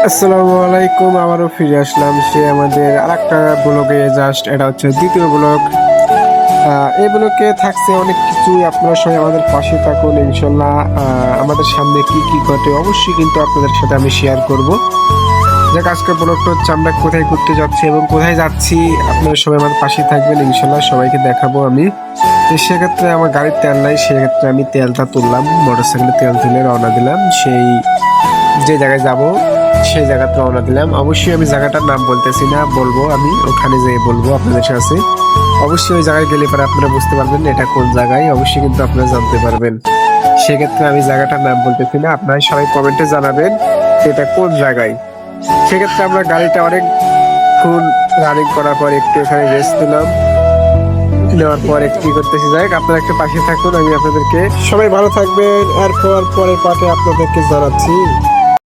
আসসালামু আলাইকুম, আবারও ফিরে আসলাম সে আমাদের আরেকটা ব্লগে। জাস্ট এটা হচ্ছে দ্বিতীয় ব্লগ। এই ব্লগে থাকছে অনেক কিছুই, আপনারা সবাই আমাদের পাশে থাকুন ইনশাল্লাহ। আমাদের সামনে কি কি ঘটে অবশ্যই কিন্তু আপনাদের সাথে আমি শেয়ার করব। যাক, আজকের ব্লগটা হচ্ছে আমরা কোথায় ঘুরতে যাচ্ছি এবং কোথায় যাচ্ছি, আপনারা সবাই আমার পাশে থাকবেন ইনশাল্লাহ, সবাইকে দেখাবো আমি। তো সেক্ষেত্রে আমার গাড়ির তেল নাই, সেক্ষেত্রে আমি তেলটা তুললাম, মোটরসাইকেলে তেল তুলে রওনা দিলাম সেই যে জায়গায় যাব সেই জায়গাতে রওনা দিলাম। অবশ্যই আমি জায়গাটার নাম বলতেছি না, বলবো আমি ওখানে যেয়ে বলবো আপনাদের কাছে। অবশ্যই ওই জায়গায় গেলে পরে আপনারা বুঝতে পারবেন এটা কোন জায়গায়, অবশ্যই কিন্তু আপনারা জানতে পারবেন। সেক্ষেত্রে আমি জায়গাটার নাম বলতেছি না, আপনারা সবাই কমেন্টে জানাবেন এটা কোন জায়গায়। সেক্ষেত্রে আমরা গাড়িটা অনেকক্ষণ রানিং করার পর একটু এখানে রেস্ট নিলাম, নেওয়ার পর একটু করতেছি। যাই হোক, আপনারা একটু পাশে থাকুন, আমি আপনাদেরকে, সবাই ভালো থাকবেন। এরপর পরের পার্টে আপনাদেরকে জানাচ্ছি।